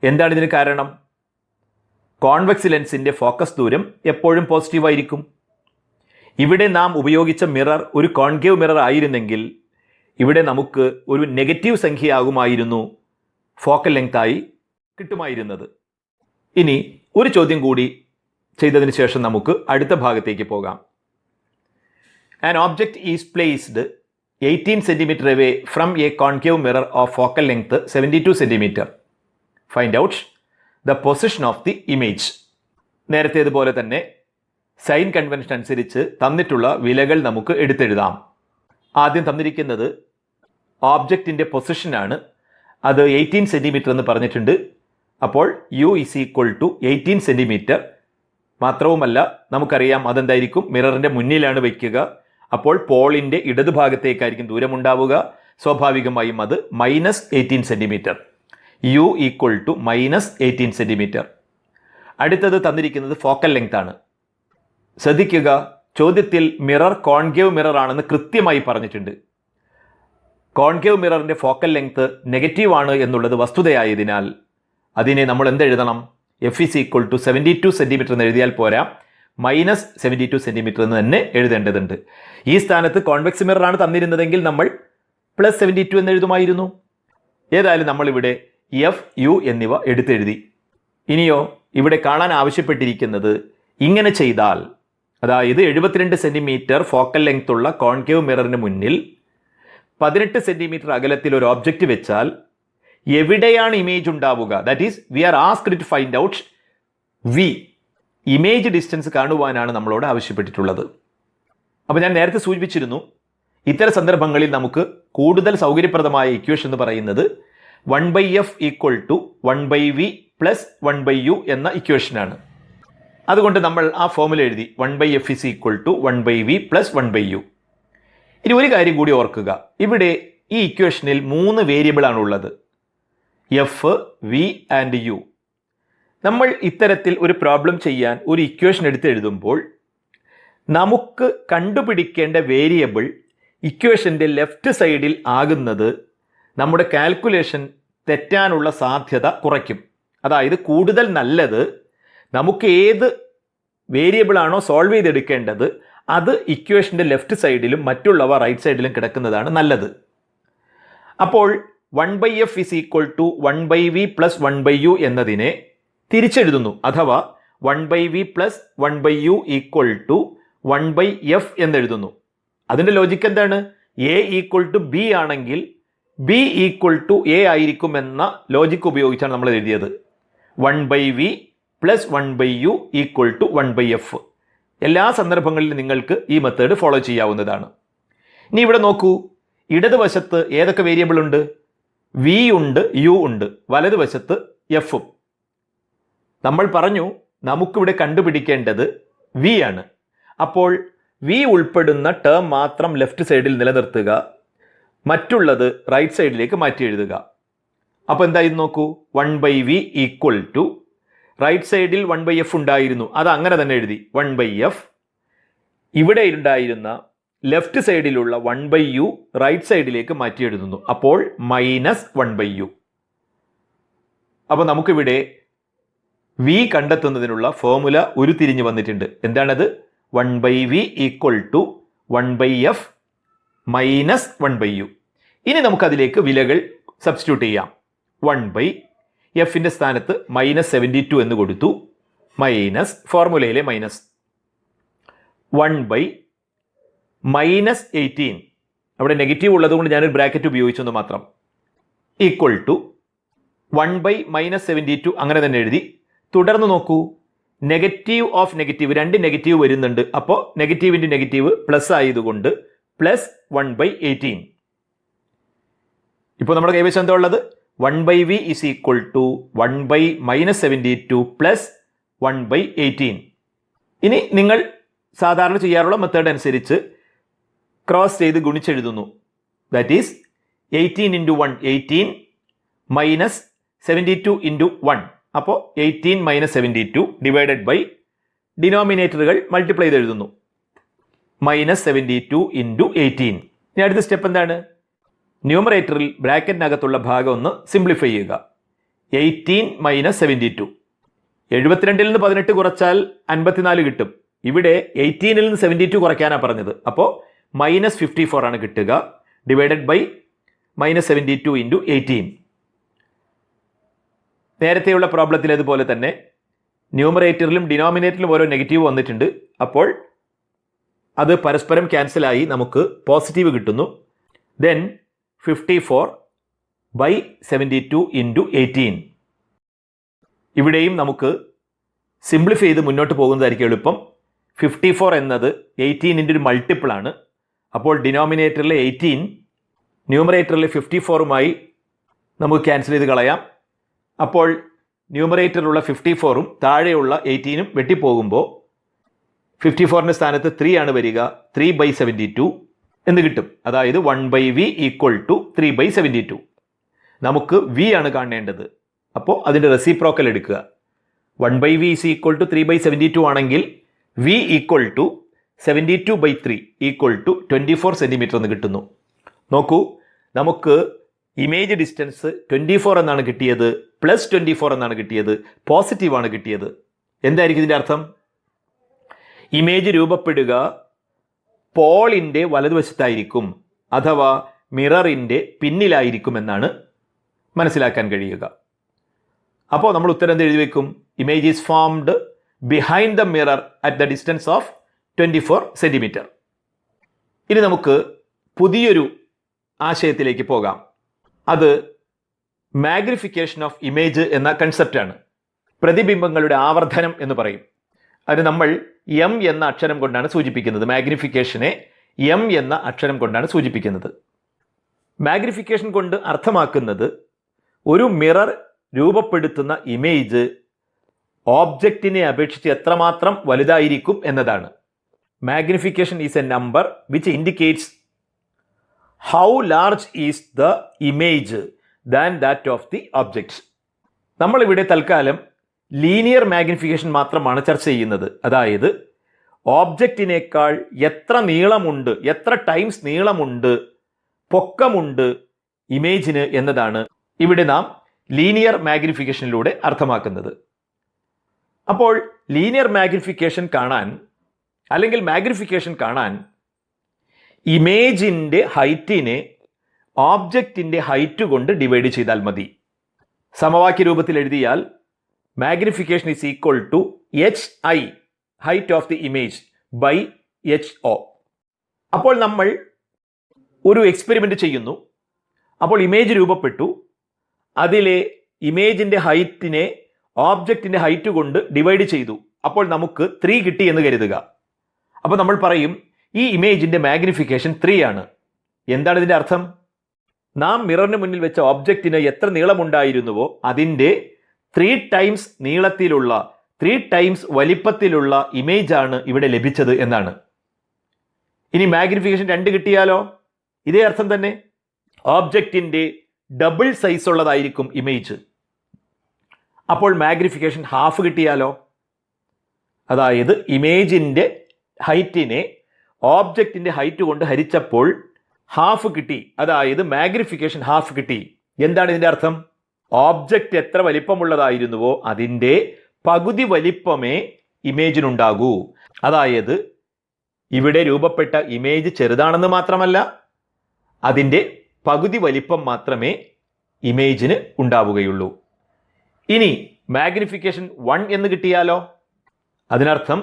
എന്താണ് ഇതിന് കാരണം? കോൺവെക്സ് ലെൻസിൻ്റെ ഫോക്കസ് ദൂരം എപ്പോഴും പോസിറ്റീവായിരിക്കും. ഇവിടെ നാം ഉപയോഗിച്ച മിറർ ഒരു കോൺകേവ് മിറർ ആയിരുന്നെങ്കിൽ ഇവിടെ നമുക്ക് ഒരു നെഗറ്റീവ് സംഖ്യയാകുമായിരുന്നു ഫോക്കൽ ലെങ്തായി കിട്ടുമായിരുന്നത്. ഇനി ഒരു ചോദ്യം കൂടി ചെയ്തതിന് ശേഷം നമുക്ക് അടുത്ത ഭാഗത്തേക്ക് പോകാം. An object is placed 18 centimetre away from a concave mirror of focal length 72 centimetre. Find out the position of the image. നേരത്തേതുപോലെ തന്നെ സൈൻ കൺവെൻഷൻ അനുസരിച്ച് തന്നിട്ടുള്ള വിലകൾ നമുക്ക് എടുത്തെഴുതാം. ആദ്യം തന്നിരിക്കുന്നത് ഓബ്ജക്റ്റിൻ്റെ പൊസിഷനാണ്. അത് 18 സെൻറ്റിമീറ്റർ എന്ന് പറഞ്ഞിട്ടുണ്ട്. അപ്പോൾ u is equal to 18 centimetre. മാത്രവുമല്ല നമുക്കറിയാം അതെന്തായിരിക്കും, മിററിൻ്റെ മുന്നിലാണ് വയ്ക്കുക. അപ്പോൾ പോളിൻ്റെ ഇടതുഭാഗത്തേക്കായിരിക്കും ദൂരമുണ്ടാവുക. സ്വാഭാവികമായും അത് -18 centimetre. U equal to -18 centimetre. അടുത്തത് തന്നിരിക്കുന്നത് ഫോക്കൽ ലെങ്ത് ആണ്. ശ്രദ്ധിക്കുക, ചോദ്യത്തിൽ മിറർ കോൺകേവ് മിറർ ആണെന്ന് കൃത്യമായി പറഞ്ഞിട്ടുണ്ട്. കോൺകേവ് മിററിൻ്റെ ഫോക്കൽ ലെങ്ത് നെഗറ്റീവ് ആണ് എന്നുള്ളത് വസ്തുതയായതിനാൽ അതിനെ നമ്മൾ എന്തെഴുതണം? F is equal to 72 centimetre എന്ന് എഴുതിയാൽ പോരാ, -72 സെൻറ്റിമീറ്റർ എന്ന് തന്നെ എഴുതേണ്ടതുണ്ട്. ഈ സ്ഥാനത്ത് കോൺവെക്സ് മിററാണ് തന്നിരുന്നതെങ്കിൽ നമ്മൾ +72 എന്ന് എഴുതുമായിരുന്നു. ഏതായാലും നമ്മളിവിടെ എഫ്, യു എന്നിവ എടുത്തെഴുതി. ഇനിയോ ഇവിടെ കാണാൻ ആവശ്യപ്പെട്ടിരിക്കുന്നത് ഇങ്ങനെ ചെയ്താൽ, അതായത് 72 സെൻറ്റിമീറ്റർ ഫോക്കൽ ലെങ്ത് ഉള്ള കോൺകേവ് മിററിന് മുന്നിൽ 18 സെൻറ്റിമീറ്റർ അകലത്തിൽ ഒരു ഓബ്ജക്റ്റ് വെച്ചാൽ എവിടെയാണ് ഇമേജ് ഉണ്ടാവുക? That is we are asked to find out V, image distance കാണുവാനാണ് നമ്മളോട് ആവശ്യപ്പെട്ടിട്ടുള്ളത്. അപ്പോൾ ഞാൻ നേരത്തെ സൂചിപ്പിച്ചിരുന്നു, ഇത്തരം സന്ദർഭങ്ങളിൽ നമുക്ക് കൂടുതൽ സൗകര്യപ്രദമായ ഇക്വേഷൻ എന്ന് പറയുന്നത് 1/f = 1/v + 1/u എന്ന ഇക്വേഷനാണ്. അതുകൊണ്ട് നമ്മൾ ആ ഫോമുല എഴുതി 1/f = 1/v + 1/u. ഇനി ഒരു കാര്യം കൂടി ഓർക്കുക, ഇവിടെ ഈ ഇക്വേഷനിൽ 3 വേരിയബിളാണ് ഉള്ളത്, എഫ്, വി ആൻഡ് യു. നമ്മൾ ഇത്തരത്തിൽ ഒരു പ്രോബ്ലം ചെയ്യാൻ ഒരു ഇക്വേഷൻ എടുത്ത് എഴുതുമ്പോൾ നമുക്ക് കണ്ടുപിടിക്കേണ്ട വേരിയബിൾ ഇക്വേഷൻ്റെ ലെഫ്റ്റ് സൈഡിൽ ആകുന്നത് നമ്മുടെ കാൽക്കുലേഷൻ തെറ്റാനുള്ള സാധ്യത കുറയ്ക്കും. അതായത് കൂടുതൽ നല്ലത് നമുക്ക് ഏത് വേരിയബിളാണോ സോൾവ് ചെയ്തെടുക്കേണ്ടത് അത് ഇക്വേഷൻ്റെ ലെഫ്റ്റ് സൈഡിലും മറ്റുള്ളവ റൈറ്റ് സൈഡിലും കിടക്കുന്നതാണ് നല്ലത്. അപ്പോൾ 1/f = 1/v + 1/u എന്നതിനെ തിരിച്ചെഴുതുന്നു. അഥവാ 1/v + 1/u = 1/f എന്നെഴുതുന്നു. അതിൻ്റെ ലോജിക്ക് എന്താണ്? a = b ആണെങ്കിൽ b = a ആയിരിക്കുമെന്ന ലോജിക്ക് ഉപയോഗിച്ചാണ് നമ്മൾ എഴുതിയത്. 1/v + 1/u = 1/f. എല്ലാ സന്ദർഭങ്ങളിലും നിങ്ങൾക്ക് ഈ മെത്തേഡ് ഫോളോ ചെയ്യാവുന്നതാണ്. ഇനി ഇവിടെ നോക്കൂ, ഇടതുവശത്ത് ഏതൊക്കെ വേരിയബിൾ ഉണ്ട്? v ഉണ്ട്, u ഉണ്ട്, വലതുവശത്ത് എഫും. നമ്മൾ പറഞ്ഞു നമുക്കിവിടെ കണ്ടുപിടിക്കേണ്ടത് v ആണ്. അപ്പോൾ v ഉൾപ്പെടുന്ന ടേം മാത്രം ലെഫ്റ്റ് സൈഡിൽ നിലനിർത്തുക, മറ്റുള്ളത് റൈറ്റ് സൈഡിലേക്ക് മാറ്റി എഴുതുക. അപ്പോൾ എന്തായിരുന്നു നോക്കൂ, 1/v = റൈറ്റ് സൈഡിൽ 1/f ഉണ്ടായിരുന്നു, അത് അങ്ങനെ തന്നെ എഴുതി 1/f. ഇവിടെ ഉണ്ടായിരുന്ന ലെഫ്റ്റ് സൈഡിലുള്ള 1/u റൈറ്റ് സൈഡിലേക്ക് മാറ്റി എഴുതുന്നു, അപ്പോൾ -1/u. അപ്പോൾ നമുക്കിവിടെ v കണ്ടെത്തുന്നതിനുള്ള ഫോമുല ഉരുത്തിരിഞ്ഞ് വന്നിട്ടുണ്ട്. എന്താണത്? 1/v = 1/f - 1/u. ഇനി നമുക്കതിലേക്ക് വിലകൾ സബ്സ്റ്റിറ്റ്യൂട്ട് ചെയ്യാം. 1/fൻ്റെ സ്ഥാനത്ത് -72 എന്ന് കൊടുത്തു, മൈനസ് ഫോർമുലയിലെ മൈനസ് 1/-18, അവിടെ നെഗറ്റീവ് ഉള്ളതുകൊണ്ട് ഞാനൊരു ബ്രാക്കറ്റ് ഉപയോഗിച്ചെന്ന് മാത്രം, = 1/-72 അങ്ങനെ തന്നെ എഴുതി. തുടർന്ന് നോക്കൂ, നെഗറ്റീവ് ഓഫ് നെഗറ്റീവ്, 2 നെഗറ്റീവ് വരുന്നുണ്ട്, അപ്പോൾ നെഗറ്റീവിൻ്റെ നെഗറ്റീവ് പ്ലസ് ആയതുകൊണ്ട് +1/18. ഇപ്പോൾ നമ്മുടെ കൈവശം എന്താ ഉള്ളത്? 1/v = 1/-72 + 1/18. ഇനി നിങ്ങൾ സാധാരണ ചെയ്യാറുള്ള മെത്തേഡ് അനുസരിച്ച് ക്രോസ് ചെയ്ത് ഗുണിച്ചെഴുതുന്നു. That is 18 × 1 18 -72 × 1. അപ്പോൾ 18 - 72 ഡിവൈഡഡ് ബൈ ഡിനോമിനേറ്ററുകൾ മൾട്ടിപ്ലൈ ചെയ്ത് എഴുതുന്നു, -72 × 18. ഇനി അടുത്ത സ്റ്റെപ്പ് എന്താണ്? ന്യൂമറേറ്ററിൽ ബ്രാക്കറ്റിനകത്തുള്ള ഭാഗം ഒന്ന് സിംപ്ലിഫൈ ചെയ്യുക. 18 - 72, 72 നിന്ന് 18 കുറച്ചാൽ 54 കിട്ടും. ഇവിടെ 18 നിന്ന് 72 കുറയ്ക്കാനാണ് പറഞ്ഞത്, അപ്പോൾ -54 ആണ് കിട്ടുക, ഡിവൈഡഡ് ബൈ -72 × 18. നേരത്തെയുള്ള പ്രോബ്ലത്തിലേതുപോലെ തന്നെ ന്യൂമറേറ്ററിലും ഡിനോമിനേറ്ററിലും ഓരോ നെഗറ്റീവ് വന്നിട്ടുണ്ട്, അപ്പോൾ അത് പരസ്പരം ക്യാൻസലായി നമുക്ക് പോസിറ്റീവ് കിട്ടുന്നു. ദെൻ 54/72 × 18. ഇവിടെയും നമുക്ക് സിംപ്ലിഫൈ ചെയ്ത് മുന്നോട്ട് പോകുന്നതായിരിക്കും എളുപ്പം. 54 എന്നത് 18ൻ്റെ ഒരു മൾട്ടിപ്പിൾ ആണ്, അപ്പോൾ ഡിനോമിനേറ്ററിലെ 18 ന്യൂമറേറ്ററിലെ 54മായി നമുക്ക് ക്യാൻസൽ ചെയ്ത് കളയാം. അപ്പോൾ ന്യൂമറേറ്ററിലുള്ള 54ഉം താഴെയുള്ള 18ഉം വെട്ടിപ്പോകുമ്പോൾ 54ൻ്റെ സ്ഥാനത്ത് 3 ആണ് വരിക, 3/72 എന്ന് കിട്ടും. അതായത് 1/v = 3/72. നമുക്ക് v ആണ് കാണേണ്ടത്, അപ്പോൾ അതിൻ്റെ റെസിപ്രോക്കൽ എടുക്കുക. 1/v = 3/72 ആണെങ്കിൽ v = 72/3 = 24 സെൻറ്റിമീറ്റർ എന്ന് കിട്ടുന്നു. നോക്കൂ, നമുക്ക് ഇമേജ് ഡിസ്റ്റൻസ് 24 എന്നാണ് കിട്ടിയത്, പ്ലസ് 24 എന്നാണ് കിട്ടിയത്, പോസിറ്റീവാണ് കിട്ടിയത്. എന്തായിരിക്കും ഇതിൻ്റെ അർത്ഥം? ഇമേജ് രൂപപ്പെടുക പോളിൻ്റെ വലതുവശത്തായിരിക്കും അഥവാ മിററിൻ്റെ പിന്നിലായിരിക്കുമെന്നാണ് മനസ്സിലാക്കാൻ കഴിയുക. അപ്പോൾ നമ്മൾ ഉത്തരം എന്ത് എഴുതി വെക്കും? Image is formed behind the mirror at the distance of 24 centimetre. ഇനി നമുക്ക് പുതിയൊരു ആശയത്തിലേക്ക് പോകാം. അത് മാഗ്നിഫിക്കേഷൻ ഓഫ് ഇമേജ് എന്ന കൺസെപ്റ്റാണ്. പ്രതിബിംബങ്ങളുടെ ആവർധനം എന്ന് പറയും. അത് നമ്മൾ എം എന്ന അക്ഷരം കൊണ്ടാണ് സൂചിപ്പിക്കുന്നത്. മാഗ്നിഫിക്കേഷനെ എം എന്ന അക്ഷരം കൊണ്ടാണ് സൂചിപ്പിക്കുന്നത്. മാഗ്നിഫിക്കേഷൻ കൊണ്ട് അർത്ഥമാക്കുന്നത് ഒരു മിറർ രൂപപ്പെടുത്തുന്ന ഇമേജ് ഓബ്ജക്റ്റിനെ അപേക്ഷിച്ച് എത്രമാത്രം വലുതായിരിക്കും എന്നതാണ്. Magnification is A number which indicates how large is the image than that of the object. നമ്മളിവിടെ തൽക്കാലം ലീനിയർ മാഗ്നിഫിക്കേഷൻ മാത്രമാണ് ചർച്ച ചെയ്യുന്നത്. അതായത് ഓബ്ജക്റ്റിനേക്കാൾ എത്ര നീളമുണ്ട്, എത്ര ടൈംസ് നീളമുണ്ട്, പൊക്കമുണ്ട് ഇമേജിന് എന്നതാണ് ഇവിടെ നാം ലീനിയർ മാഗ്നിഫിക്കേഷനിലൂടെ അർത്ഥമാക്കുന്നത്. അപ്പോൾ ലീനിയർ മാഗ്നിഫിക്കേഷൻ കാണാൻ അല്ലെങ്കിൽ മാഗ്നിഫിക്കേഷൻ കാണാൻ ഇമേജിൻ്റെ ഹൈറ്റിനെ ഓബ്ജക്റ്റിൻ്റെ ഹൈറ്റ് കൊണ്ട് ഡിവൈഡ് ചെയ്താൽ മതി. സമവാക്യ രൂപത്തിൽ എഴുതിയാൽ magnification is equal to HI height of the image by HO. അപ്പോൾ നമ്മൾ ഒരു എക്സ്പെരിമെൻ്റ് ചെയ്യുന്നു. അപ്പോൾ ഇമേജ് രൂപപ്പെട്ടു. അതിലെ ഇമേജിൻ്റെ ഹൈറ്റിനെ ഓബ്ജക്റ്റിൻ്റെ ഹൈറ്റ് കൊണ്ട് ഡിവൈഡ് ചെയ്തു. അപ്പോൾ നമുക്ക് 3 കിട്ടി എന്ന് കരുതുക. അപ്പോൾ നമ്മൾ പറയും ഈ ഇമേജിൻ്റെ മാഗ്നിഫിക്കേഷൻ 3 ആണ്. എന്താണ് ഇതിൻ്റെ അർത്ഥം? നാം മിററിന് മുന്നിൽ വെച്ച ഓബ്ജക്റ്റിന് എത്ര നീളമുണ്ടായിരുന്നുവോ അതിൻ്റെ 3 ടൈംസ് നീളത്തിലുള്ള 3 ടൈംസ് വലിപ്പത്തിലുള്ള ഇമേജാണ് ഇവിടെ ലഭിച്ചത് എന്നാണ്. ഇനി മാഗ്നിഫിക്കേഷൻ 2 കിട്ടിയാലോ? ഇതേ അർത്ഥം തന്നെ. ഓബ്ജക്റ്റിൻ്റെ ഡബിൾ സൈസ് ഉള്ളതായിരിക്കും ഇമേജ്. അപ്പോൾ മാഗ്നിഫിക്കേഷൻ 1/2 കിട്ടിയാലോ? അതായത് ഇമേജിൻ്റെ ഹൈറ്റിനെ ഓബ്ജക്റ്റിൻ്റെ ഹൈറ്റ് കൊണ്ട് ഹരിച്ചപ്പോൾ 1/2 കിട്ടി. അതായത് മാഗ്നിഫിക്കേഷൻ 1/2 കിട്ടി. എന്താണ് ഇതിൻ്റെ അർത്ഥം? ഓബ്ജക്റ്റ് എത്ര വലിപ്പമുള്ളതായിരുന്നുവോ അതിൻ്റെ പകുതി വലിപ്പമേ ഇമേജിനുണ്ടാകൂ. അതായത് ഇവിടെ രൂപപ്പെട്ട ഇമേജ് ചെറുതാണെന്ന് മാത്രമല്ല, അതിൻ്റെ പകുതി വലിപ്പം മാത്രമേ ഇമേജിന് ഉണ്ടാവുകയുള്ളൂ. ഇനി മാഗ്നിഫിക്കേഷൻ 1 എന്ന് കിട്ടിയാലോ? അതിനർത്ഥം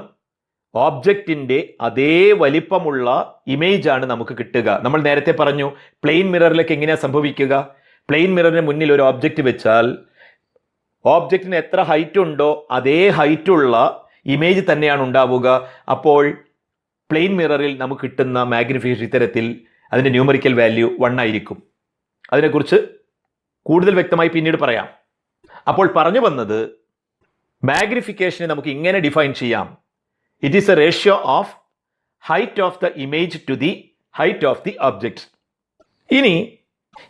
ഓബ്ജക്റ്റിൻ്റെ അതേ വലിപ്പമുള്ള ഇമേജാണ് നമുക്ക് കിട്ടുക. നമ്മൾ നേരത്തെ പറഞ്ഞു പ്ലെയിൻ മിററിലേക്ക് എങ്ങനെയാണ് സംഭവിക്കുക? പ്ലെയിൻ മിററിന് മുന്നിൽ ഒരു ഓബ്ജക്റ്റ് വെച്ചാൽ ഓബ്ജക്റ്റിന് എത്ര ഹൈറ്റ് ഉണ്ടോ അതേ ഹൈറ്റുള്ള ഇമേജ് തന്നെയാണ് ഉണ്ടാവുക. അപ്പോൾ പ്ലെയിൻ മിററിൽ നമുക്ക് കിട്ടുന്ന മാഗ്നിഫിക്കേഷൻ ഇത്തരത്തിൽ അതിൻ്റെ ന്യൂമറിക്കൽ വാല്യൂ 1 ആയിരിക്കും. അതിനെക്കുറിച്ച് കൂടുതൽ വ്യക്തമായി പിന്നീട് പറയാം. അപ്പോൾ പറഞ്ഞു വന്നത് മാഗ്നിഫിക്കേഷനെ നമുക്ക് ഇങ്ങനെ ഡിഫൈൻ ചെയ്യാം. It is a ratio of height of the image to the height of the object. ഇനി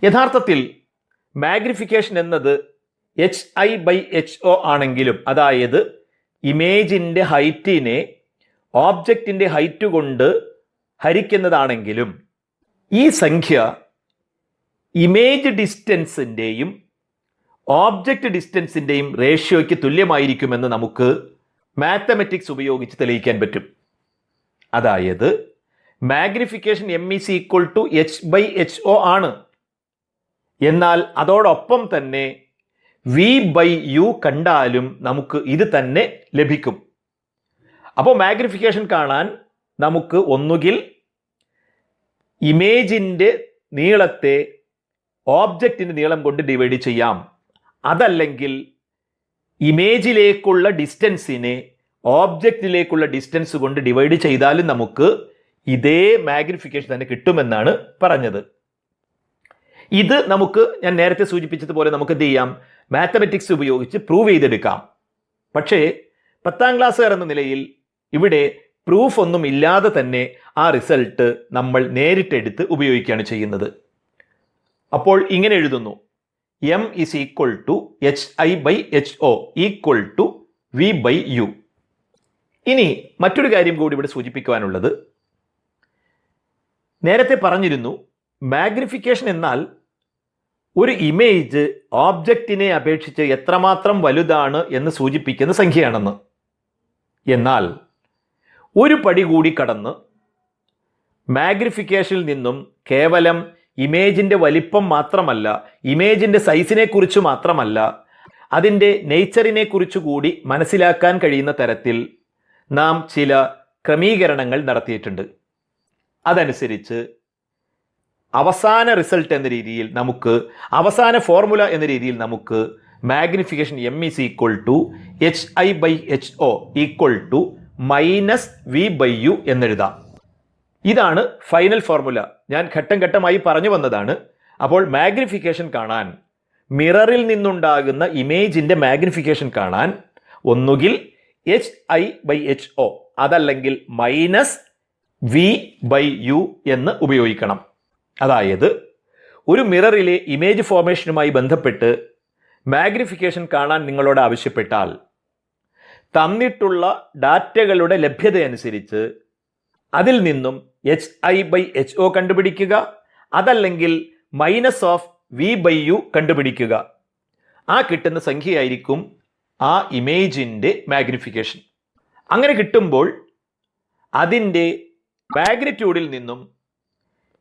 യഥാർത്ഥത്തിൽ മാഗ്നിഫിക്കേഷൻ എന്നത് HI ബൈ HO ആണെങ്കിലും, അതായത് ഇമേജിൻ്റെ ഹൈറ്റിനെ ഓബ്ജക്റ്റിൻ്റെ ഹൈറ്റ് കൊണ്ട് ഹരിക്കുന്നതാണെങ്കിലും ഈ സംഖ്യ ഇമേജ് ഡിസ്റ്റൻസിൻ്റെയും ഓബ്ജക്റ്റ് ഡിസ്റ്റൻസിൻ്റെയും റേഷ്യോയ്ക്ക് തുല്യമായിരിക്കുമെന്ന് നമുക്ക് മാത്തമെറ്റിക്സ് ഉപയോഗിച്ച് തെളിയിക്കാൻ പറ്റും. അതായത് magnification M is equal to H by HO ആണ്. എന്നാൽ അതോടൊപ്പം തന്നെ V ബൈ U കണ്ടാലും നമുക്ക് ഇത് തന്നെ ലഭിക്കും. അപ്പോൾ മാഗ്നിഫിക്കേഷൻ കാണാൻ നമുക്ക് ഒന്നുകിൽ ഇമേജിൻ്റെ നീളത്തെ ഓബ്ജക്റ്റിൻ്റെ നീളം കൊണ്ട് ഡിവൈഡ് ചെയ്യാം, അതല്ലെങ്കിൽ ഇമേജിലേക്കുള്ള ഡിസ്റ്റൻസിനെ ഓബ്ജക്റ്റിലേക്കുള്ള ഡിസ്റ്റൻസ് കൊണ്ട് ഡിവൈഡ് ചെയ്താലും നമുക്ക് ഇതേ മാഗ്നിഫിക്കേഷൻ തന്നെ കിട്ടുമെന്നാണ് പറഞ്ഞത്. ഇത് നമുക്ക് ഞാൻ നേരത്തെ സൂചിപ്പിച്ചതുപോലെ നമുക്ക് എന്ത് ചെയ്യാം? മാത്തമെറ്റിക്സ് ഉപയോഗിച്ച് പ്രൂവ് ചെയ്തെടുക്കാം. പക്ഷേ 10ാം ക്ലാസ്സുകാർ എന്ന നിലയിൽ ഇവിടെ പ്രൂഫ് ഒന്നും ഇല്ലാതെ തന്നെ ആ റിസൾട്ട് നമ്മൾ നേരിട്ടെടുത്ത് ഉപയോഗിക്കുകയാണ് ചെയ്യുന്നത്. അപ്പോൾ ഇങ്ങനെ എഴുതുന്നു: M is equal to HI by HO equal to V by U. ഇനി മറ്റൊരു കാര്യം കൂടി ഇവിടെ സൂചിപ്പിക്കുവാനുള്ളത്, നേരത്തെ പറഞ്ഞിരുന്നു മാഗ്നിഫിക്കേഷൻ എന്നാൽ ഒരു ഇമേജ് ഓബ്ജക്റ്റിനെ അപേക്ഷിച്ച് എത്രമാത്രം വലുതാണ് എന്ന് സൂചിപ്പിക്കുന്ന സംഖ്യയാണെന്ന്. എന്നാൽ ഒരു പടി കൂടി കടന്ന് മാഗ്നിഫിക്കേഷനിൽ നിന്നും കേവലം ഇമേജിൻ്റെ വലിപ്പം മാത്രമല്ല, ഇമേജിൻ്റെ സൈസിനെ കുറിച്ച് മാത്രമല്ല, അതിൻ്റെ നേച്ചറിനെ കുറിച്ച് കൂടി മനസ്സിലാക്കാൻ കഴിയുന്ന തരത്തിൽ നാം ചില ക്രമീകരണങ്ങൾ നടത്തിയിട്ടുണ്ട്. അതനുസരിച്ച് അവസാന റിസൾട്ട് എന്ന രീതിയിൽ നമുക്ക്, അവസാന ഫോർമുല എന്ന രീതിയിൽ നമുക്ക് magnification m is equal to HI/HO equal to -V/U എന്നെഴുതാം. ഇതാണ് ഫൈനൽ ഫോർമുല. ഞാൻ ഘട്ടം ഘട്ടമായി പറഞ്ഞു വന്നതാണ്. അപ്പോൾ മാഗ്നിഫിക്കേഷൻ കാണാൻ, മിററിൽ നിന്നുണ്ടാകുന്ന ഇമേജിൻ്റെ മാഗ്നിഫിക്കേഷൻ കാണാൻ ഒന്നുകിൽ HI/HO അതല്ലെങ്കിൽ -V/U എന്ന് ഉപയോഗിക്കണം. അതായത് ഒരു മിററിലെ ഇമേജ് ഫോർമേഷനുമായി ബന്ധപ്പെട്ട് മാഗ്നിഫിക്കേഷൻ കാണാൻ നിങ്ങളോട് ആവശ്യപ്പെട്ടാൽ തന്നിട്ടുള്ള ഡാറ്റകളുടെ ലഭ്യതയനുസരിച്ച് അതിൽ നിന്നും HI/HO കണ്ടുപിടിക്കുക, അതല്ലെങ്കിൽ -V/U കണ്ടുപിടിക്കുക. ആ കിട്ടുന്ന സംഖ്യയായിരിക്കും ആ ഇമേജിൻ്റെ മാഗ്നിഫിക്കേഷൻ. അങ്ങനെ കിട്ടുമ്പോൾ അതിൻ്റെ മാഗ്നിറ്റ്യൂഡിൽ നിന്നും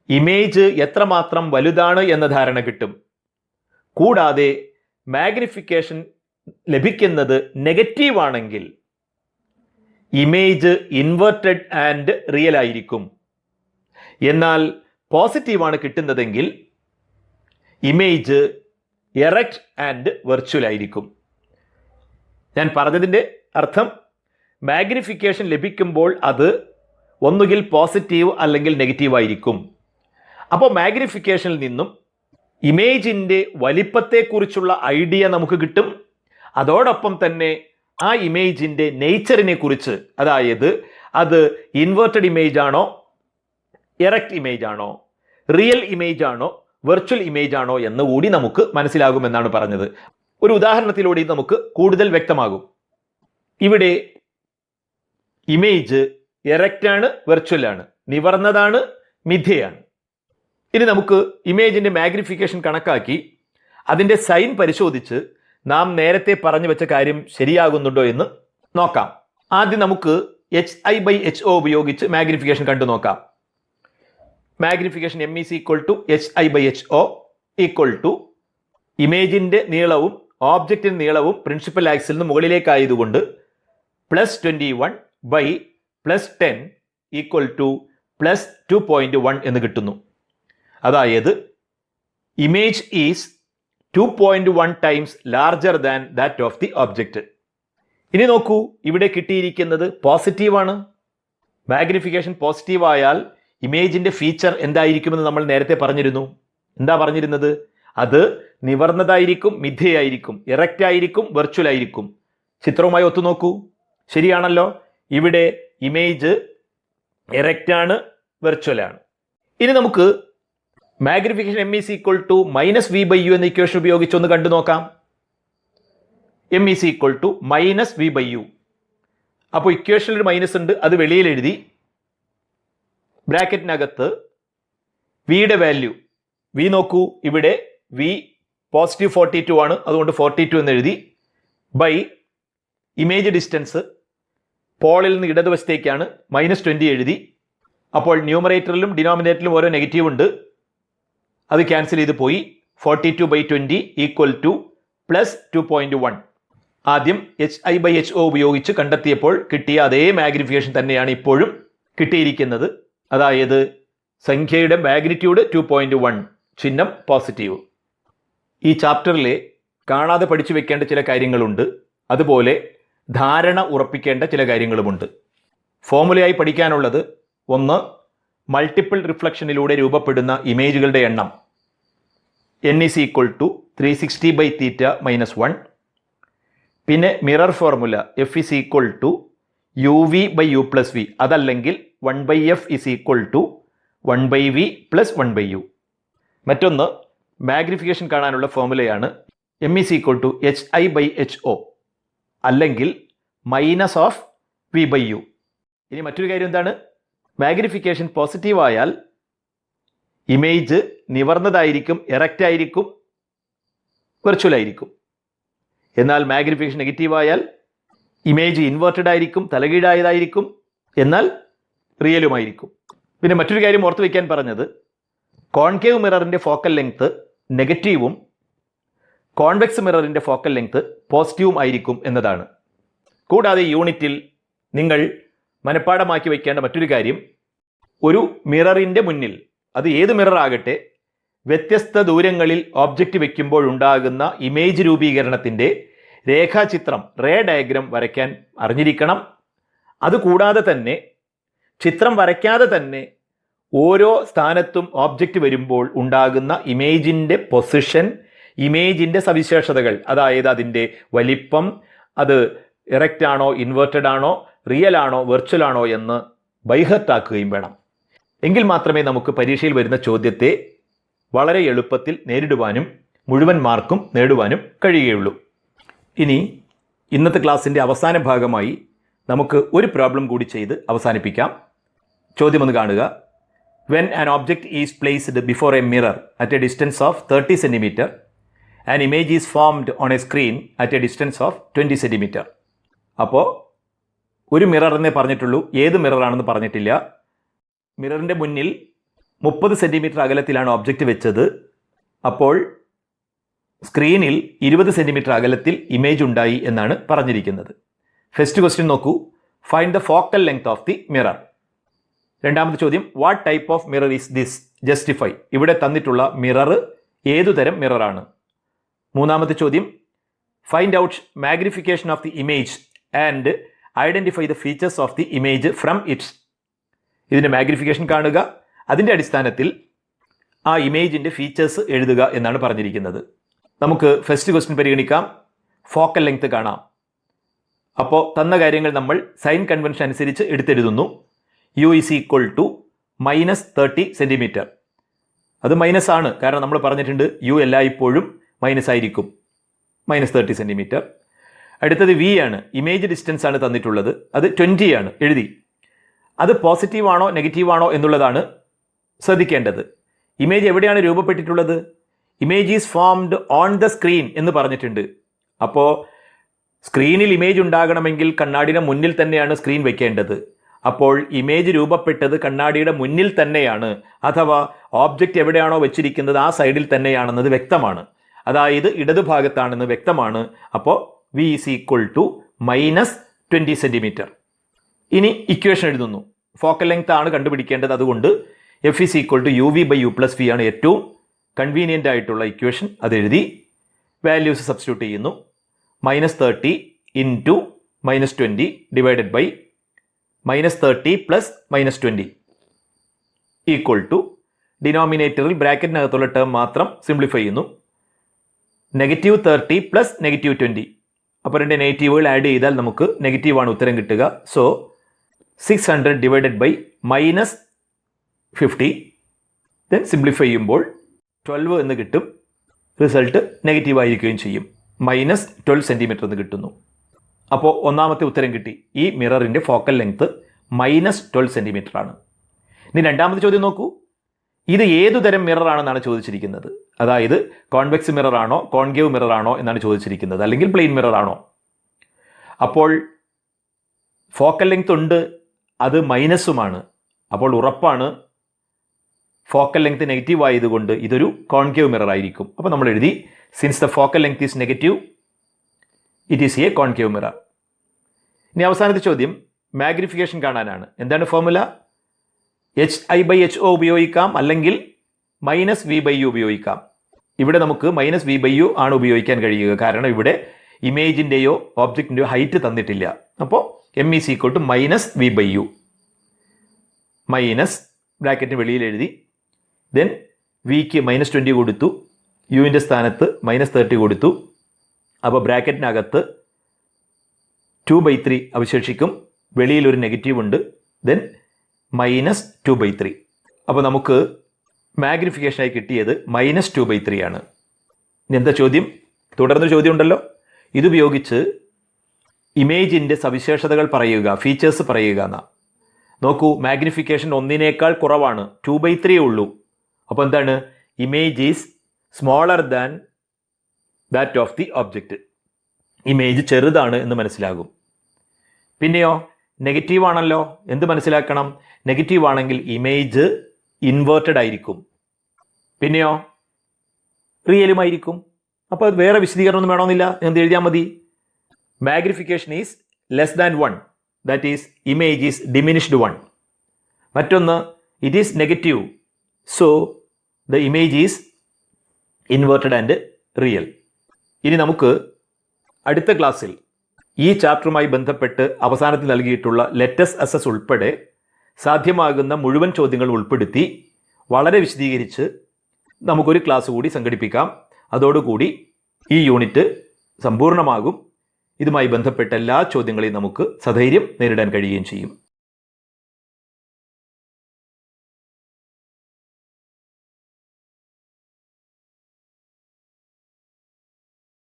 ഇമേജ് എത്രമാത്രം വലുതാണ് എന്ന ധാരണ കിട്ടും. കൂടാതെ മാഗ്നിഫിക്കേഷൻ ലഭിക്കുന്നത് നെഗറ്റീവ് ആണെങ്കിൽ ഇമേജ് ഇൻവെർട്ടഡ് ആൻഡ് റിയൽ ആയിരിക്കും. എന്നാൽ പോസിറ്റീവാണ് കിട്ടുന്നതെങ്കിൽ ഇമേജ് എറക്റ്റ് ആൻഡ് വെർച്വൽ ആയിരിക്കും. ഞാൻ പറഞ്ഞതിൻ്റെ അർത്ഥം, മാഗ്നിഫിക്കേഷൻ ലഭിക്കുമ്പോൾ അത് ഒന്നുകിൽ പോസിറ്റീവ് അല്ലെങ്കിൽ നെഗറ്റീവ് ആയിരിക്കും. അപ്പോൾ മാഗ്നിഫിക്കേഷനിൽ നിന്നും ഇമേജിൻ്റെ വലിപ്പത്തെക്കുറിച്ചുള്ള ഐഡിയ നമുക്ക് കിട്ടും. അതോടൊപ്പം തന്നെ ആ ഇമേജിൻ്റെ നേച്ചറിനെ കുറിച്ച്, അതായത് അത് ഇൻവേർട്ടഡ് ഇമേജ് ആണോ, എറക്റ്റ് ഇമേജ് ആണോ, റിയൽ ഇമേജ് ആണോ, വെർച്വൽ ഇമേജ് ആണോ എന്ന് കൂടി നമുക്ക് മനസ്സിലാകുമെന്നാണ് പറഞ്ഞത്. ഒരു ഉദാഹരണത്തിലൂടെ നമുക്ക് കൂടുതൽ വ്യക്തമാകും. ഇവിടെ ഇമേജ് എറക്റ്റ് ആണ്, വെർച്വൽ ആണ്, നിവർന്നതാണ്, മിഥ്യയാണ്. ഇനി നമുക്ക് ഇമേജിൻ്റെ മാഗ്നിഫിക്കേഷൻ കണക്കാക്കി അതിൻ്റെ സൈൻ പരിശോധിച്ച് നാം നേരത്തെ പറഞ്ഞു വെച്ച കാര്യം ശരിയാകുന്നുണ്ടോ എന്ന് നോക്കാം. ആദ്യം നമുക്ക് HI/HO ഉപയോഗിച്ച് മാഗ്നിഫിക്കേഷൻ കണ്ടു നോക്കാം. Magnification m is equal to HI/HO equal to ഇമേജിൻ്റെ നീളവും ഓബ്ജക്റ്റിൻ്റെ നീളവും പ്രിൻസിപ്പൽ ആക്സിൽ നിന്ന് മുകളിലേക്കായതുകൊണ്ട് +21 +10 ഈക്വൽ ടു +2.1 എന്ന് കിട്ടുന്നു. അതായത് image is 2.1 times larger than that of the object. ഇനി നോക്കൂ, ഇവിടെ കിട്ടിയിരിക്കുന്നത് പോസിറ്റീവാണ്. മാഗ്നിഫിക്കേഷൻ പോസിറ്റീവ് ആയാൽ ഇമേജിൻ്റെ ഫീച്ചർ എന്തായിരിക്കുമെന്ന് നമ്മൾ നേരത്തെ പറഞ്ഞിരുന്നു. എന്താ പറഞ്ഞിരുന്നത്? അത് നിവർന്നതായിരിക്കും, മിഥ്യയായിരിക്കും, ഇറക്റ്റ് ആയിരിക്കും, വെർച്വൽ ആയിരിക്കും. ചിത്രവുമായി ഒത്തുനോക്കൂ, ശരിയാണല്ലോ. ഇവിടെ ഇമേജ് എറക്റ്റ് ആണ്, വെർച്വൽ ആണ്. ഇനി നമുക്ക് magnification m is equal to -V/U എന്ന ഇക്വേഷൻ ഉപയോഗിച്ച് ഒന്ന് കണ്ടു നോക്കാം. m is equal to -V/U. അപ്പോൾ ഇക്വേഷനിൽ ഒരു മൈനസ് ഉണ്ട്, അത് വെളിയിൽ എഴുതി. ബ്രാക്കറ്റിനകത്ത് വിയുടെ വാല്യൂ, വി നോക്കൂ, ഇവിടെ വി +42 ആണ്, അതുകൊണ്ട് 42 എന്ന് എഴുതി. ബൈ ഇമേജ് ഡിസ്റ്റൻസ് പോളിൽ നിന്ന് ഇടതുവശത്തേക്കാണ്, -20 എഴുതി. അപ്പോൾ ന്യൂമറേറ്ററിലും ഡിനോമിനേറ്ററിലും ഓരോ നെഗറ്റീവ് ഉണ്ട്, അത് ക്യാൻസൽ ചെയ്ത് പോയി. 42/20 ഈക്വൽ ടു +2.1. ആദ്യം HI/HO ഉപയോഗിച്ച് കണ്ടെത്തിയപ്പോൾ കിട്ടിയ അതേ മാഗ്നിഫിക്കേഷൻ തന്നെയാണ് ഇപ്പോഴും കിട്ടിയിരിക്കുന്നത്. അതായത് സംഖ്യയുടെ മാഗ്നിറ്റ്യൂഡ് 2.1, ചിഹ്നം പോസിറ്റീവ്. ഈ ചാപ്റ്ററിലെ കാണാതെ പഠിച്ചു വെക്കേണ്ട ചില കാര്യങ്ങളുണ്ട്, അതുപോലെ ധാരണ ഉറപ്പിക്കേണ്ട ചില കാര്യങ്ങളുമുണ്ട്. ഫോർമുലയായി പഠിക്കാനുള്ളത്, ഒന്ന്, മൾട്ടിപ്പിൾ റിഫ്ലക്ഷനിലൂടെ രൂപപ്പെടുന്ന ഇമേജുകളുടെ എണ്ണം n is equal to 360/θ - 1. പിന്നെ mirror formula f is equal to uv/u + v, അതല്ലെങ്കിൽ 1/f is equal to 1/v + 1/u. മറ്റൊന്ന് മാഗ്നിഫിക്കേഷൻ കാണാനുള്ള ഫോർമുലയാണ് m is equal to HI/HO അല്ലെങ്കിൽ -V/U. ഇനി മറ്റൊരു കാര്യം എന്താണ്? മാഗ്നിഫിക്കേഷൻ പോസിറ്റീവ് ആയാൽ ഇമേജ് നിവർന്നതായിരിക്കും, എറക്റ്റ് ആയിരിക്കും, വെർച്വൽ ആയിരിക്കും. എന്നാൽ മാഗ്നിഫിക്കേഷൻ നെഗറ്റീവായാൽ ഇമേജ് ഇൻവേർട്ടഡ് ആയിരിക്കും, തലകീഴായതായിരിക്കും, എന്നാൽ റിയലുമായിരിക്കും. പിന്നെ മറ്റൊരു കാര്യം ഓർത്ത് വയ്ക്കാൻ പറഞ്ഞത്, കോൺകേവ് മിററിൻ്റെ ഫോക്കൽ ലെങ്ത് നെഗറ്റീവും കോൺവെക്സ് മിററിൻ്റെ ഫോക്കൽ ലെങ്ത് പോസിറ്റീവും ആയിരിക്കും എന്നതാണ്. കൂടാതെ യൂണിറ്റിൽ നിങ്ങൾ മനഃപ്പാഠമാക്കി വയ്ക്കേണ്ട മറ്റൊരു കാര്യം, ഒരു മിററിൻ്റെ മുന്നിൽ, അത് ഏത് മിറർ ആകട്ടെ, വ്യത്യസ്ത ദൂരങ്ങളിൽ ഓബ്ജക്റ്റ് വയ്ക്കുമ്പോഴുണ്ടാകുന്ന ഇമേജ് രൂപീകരണത്തിൻ്റെ രേഖാചിത്രം, റേ ഡയഗ്രം വരയ്ക്കാൻ അറിഞ്ഞിരിക്കണം. അതുകൂടാതെ തന്നെ ചിത്രം വരയ്ക്കാതെ തന്നെ ഓരോ സ്ഥാനത്തും ഓബ്ജക്റ്റ് വരുമ്പോൾ ഉണ്ടാകുന്ന ഇമേജിൻ്റെ പൊസിഷൻ, ഇമേജിൻ്റെ സവിശേഷതകൾ, അതായത് അതിൻ്റെ വലിപ്പം, അത് ഇറക്റ്റ് ആണോ ഇൻവേർട്ടഡ് ആണോ റിയൽ ആണോ വെർച്വൽ ആണോ എന്ന് ബൈഹർട്ടാക്കുകയും വേണം. എങ്കിൽ മാത്രമേ നമുക്ക് പരീക്ഷയിൽ വരുന്ന ചോദ്യത്തെ വളരെ എളുപ്പത്തിൽ നേരിടുവാനും മുഴുവൻ മാർക്കും നേടുവാനും കഴിയുകയുള്ളൂ. ഇനി ഇന്നത്തെ ക്ലാസ്സിൻ്റെ അവസാന ഭാഗമായി നമുക്ക് ഒരു പ്രോബ്ലം കൂടി ചെയ്ത് അവസാനിപ്പിക്കാം. ചോദ്യം ഒന്ന് കാണുക. When an object is placed before a mirror at a distance of 30 cm, an image is formed on a screen at a distance of 20 cm. അപ്പോൾ ഒരു മിറർ എന്നേ പറഞ്ഞിട്ടുള്ളൂ, ഏത് മിററാണെന്ന് പറഞ്ഞിട്ടില്ല. മിററിൻ്റെ മുന്നിൽ 30 സെൻറ്റിമീറ്റർ അകലത്തിലാണ് ഒബ്ജക്റ്റ് വെച്ചത്. അപ്പോൾ സ്ക്രീനിൽ 20 സെൻറ്റിമീറ്റർ അകലത്തിൽ ഇമേജ് ഉണ്ടായി എന്നാണ് പറഞ്ഞിരിക്കുന്നത്. ഫസ്റ്റ് ക്വസ്റ്റ്യൻ നോക്കൂ. Find the focal length of the mirror. രണ്ടാമത്തെ ചോദ്യം, what type of mirror is this, justify. ഇവിടെ തന്നിട്ടുള്ള മിറർ ഏതുതരം മിററാണ്. മൂന്നാമത്തെ ചോദ്യം, find out magnification of the image and identify the features of the image from it's. ഇതിൻ്റെ magnification കാണുക, അതിൻ്റെ അടിസ്ഥാനത്തിൽ ആ ഇമേജിൻ്റെ ഫീച്ചേഴ്സ് എഴുതുക എന്നാണ് പറഞ്ഞിരിക്കുന്നത്. നമുക്ക് ഫസ്റ്റ് ക്വസ്റ്റ്യൻ പരിഗണിക്കാം. ഫോക്കൽ ലെങ്ത് കാണാം. അപ്പോൾ തന്ന കാര്യങ്ങൾ നമ്മൾ സൈൻ കൺവെൻഷൻ അനുസരിച്ച് എടുത്തെഴുതുന്നു. U is equal to -30 centimetre. അത് മൈനസ് ആണ്, കാരണം നമ്മൾ പറഞ്ഞിട്ടുണ്ട് യു എല്ലായ്പ്പോഴും മൈനസ് ആയിരിക്കും. -30 സെൻറ്റിമീറ്റർ. അടുത്തത് വി ആണ്, ഇമേജ് ഡിസ്റ്റൻസ് ആണ് തന്നിട്ടുള്ളത്, അത് 20 ആണ്, എഴുതി. അത് പോസിറ്റീവ് ആണോ നെഗറ്റീവ് ആണോ എന്നുള്ളതാണ് ശ്രദ്ധിക്കേണ്ടത്. ഇമേജ് എവിടെയാണ് രൂപപ്പെട്ടിട്ടുള്ളത്? Image is formed on the screen എന്ന് പറഞ്ഞിട്ടുണ്ട്. അപ്പോൾ സ്ക്രീനിൽ ഇമേജ് ഉണ്ടാകണമെങ്കിൽ കണ്ണാടിയുടെ മുന്നിൽ തന്നെയാണ് സ്ക്രീൻ വെക്കേണ്ടത്. അപ്പോൾ ഇമേജ് രൂപപ്പെട്ടത് കണ്ണാടിയുടെ മുന്നിൽ തന്നെയാണ്, അഥവാ ഓബ്ജക്റ്റ് എവിടെയാണോ വെച്ചിരിക്കുന്നത് ആ സൈഡിൽ തന്നെയാണെന്നത് വ്യക്തമാണ്. അതായത് ഇടതുഭാഗത്താണെന്ന് വ്യക്തമാണ്. അപ്പോൾ v is equal to -20 centimetre. ഇനി ഇക്വേഷൻ എഴുതുന്നു. ഫോക്കൽ ലെങ്ത് ആണ് കണ്ടുപിടിക്കേണ്ടത്. അതുകൊണ്ട് F is equal to uv/u+v ആണ് ഏറ്റവും കൺവീനിയൻ്റ് ആയിട്ടുള്ള ഇക്വേഷൻ. അത് എഴുതി വാല്യൂസ് സബ്സ്റ്റിറ്റ്യൂട്ട് ചെയ്യുന്നു. -30 into -20 divided by -30 plus -20 equal to, ഡിനോമിനേറ്ററിൽ ബ്രാക്കറ്റിനകത്തുള്ള ടേം മാത്രം സിംപ്ലിഫൈ ചെയ്യുന്നു. -30 പ്ലസ് -20. അപ്പോൾ രണ്ട് നെഗറ്റീവുകൾ ആഡ് ചെയ്താൽ നമുക്ക് നെഗറ്റീവാണ് ഉത്തരം കിട്ടുക. So 600 divided by -50, then simplify ചെയ്യുമ്പോൾ 12 എന്ന് കിട്ടും. റിസൾട്ട് നെഗറ്റീവ് ആയിരിക്കുകയും ചെയ്യും. -12 സെൻറ്റിമീറ്റർ എന്ന് കിട്ടുന്നു. അപ്പോൾ ഒന്നാമത്തെ ഉത്തരം കിട്ടി. ഈ മിററിൻ്റെ ഫോക്കൽ ലെങ്ത് -12 സെൻറ്റിമീറ്റർ ആണ്. ഇനി രണ്ടാമത്തെ ചോദ്യം നോക്കൂ. ഇത് ഏതുതരം മിറർ ആണെന്നാണ് ചോദിച്ചിരിക്കുന്നത്. അതായത് കോൺവെക്സ് മിറർ ആണോ കോൺകേവ് മിറർ ആണോ എന്നാണ് ചോദിച്ചിരിക്കുന്നത്, അല്ലെങ്കിൽ പ്ലെയിൻ മിറർ ആണോ. അപ്പോൾ ഫോക്കൽ ലെങ്ത് ഉണ്ട്, അത് മൈനസുമാണ്. അപ്പോൾ ഉറപ്പാണ് ഫോക്കൽ ലെങ്ത് നെഗറ്റീവ് ആയതുകൊണ്ട് ഇതൊരു കോൺകേവ് മിറർ ആയിരിക്കും. അപ്പോൾ നമ്മൾ എഴുതി, since the focal length is negative it is A concave mirror. ഇനി അവസാനത്തെ ചോദ്യം മാഗ്നിഫിക്കേഷൻ കാണാനാണ്. എന്താണ് ഫോർമുല? HI/HO ഉപയോഗിക്കാം, അല്ലെങ്കിൽ -V/U ഉപയോഗിക്കാം. ഇവിടെ നമുക്ക് -V/U ആണ് ഉപയോഗിക്കാൻ കഴിയുക, കാരണം ഇവിടെ ഇമേജിൻ്റെയോ ഓബ്ജക്റ്റിൻ്റെയോ ഹൈറ്റ് തന്നിട്ടില്ല. അപ്പോൾ M is equal to -V/U. Minus ബ്രാക്കറ്റിന് വെളിയിൽ എഴുതി, ദെൻ വിക്ക് -20 കൊടുത്തു, യുവിൻ്റെ സ്ഥാനത്ത് -30 കൊടുത്തു. അപ്പോൾ ബ്രാക്കറ്റിനകത്ത് 2/3 അവശേഷിക്കും, വെളിയിൽ ഒരു നെഗറ്റീവ് ഉണ്ട്, ദെൻ -2/3. അപ്പോൾ നമുക്ക് മാഗ്നിഫിക്കേഷനായി കിട്ടിയത് -2/3 ആണ്. ഇനി എന്താ ചോദ്യം? തുടർന്നൊരു ചോദ്യം ഉണ്ടല്ലോ. ഇതുപയോഗിച്ച് ഇമേജിൻ്റെ സവിശേഷതകൾ പറയുക, ഫീച്ചേഴ്സ് പറയുക എന്നാ. നോക്കൂ, മാഗ്നിഫിക്കേഷൻ 1 കുറവാണ്, 2/3 ഉള്ളൂ. അപ്പോൾ എന്താണ്? Image is smaller than that of the object. Image ചെറുതാണ് എന്ന് മനസ്സിലാകും. പിന്നെയോ നെഗറ്റീവ് ആണല്ലോ, എന്ത് മനസ്സിലാക്കണം? നെഗറ്റീവ് ആണെങ്കിൽ ഇമേജ് ഇൻവേർട്ടഡ് ആയിരിക്കും. പിന്നെയോ റിയലുമായിരിക്കും. അപ്പോൾ അത് വേറെ വിശദീകരണമൊന്നും വേണമെന്നില്ല, എന്ത് എഴുതിയാൽ മതി? Magnification is less than 1, that is image is diminished 1. മറ്റൊന്ന് it is negative, so the image is inverted and real. ഇനി നമുക്ക് അടുത്ത ക്ലാസ്സിൽ ഈ ചാപ്റ്ററുമായി ബന്ധപ്പെട്ട് അവസാനത്തിൽ നൽകിയിട്ടുള്ള ലെറ്റസ് അസസ് ഉൾപ്പെടെ സാധ്യമാകുന്ന മുഴുവൻ ചോദ്യങ്ങൾ ഉൾപ്പെടുത്തി വളരെ വിശദീകരിച്ച് നമുക്കൊരു ക്ലാസ് കൂടി സംഘടിപ്പിക്കാം. അതോടുകൂടി ഈ യൂണിറ്റ് സമ്പൂർണ്ണമാകും. ഇതുമായി ബന്ധപ്പെട്ട എല്ലാ ചോദ്യങ്ങളെയും നമുക്ക് സധൈര്യം നേരിടാൻ കഴിയുകയും ചെയ്യും.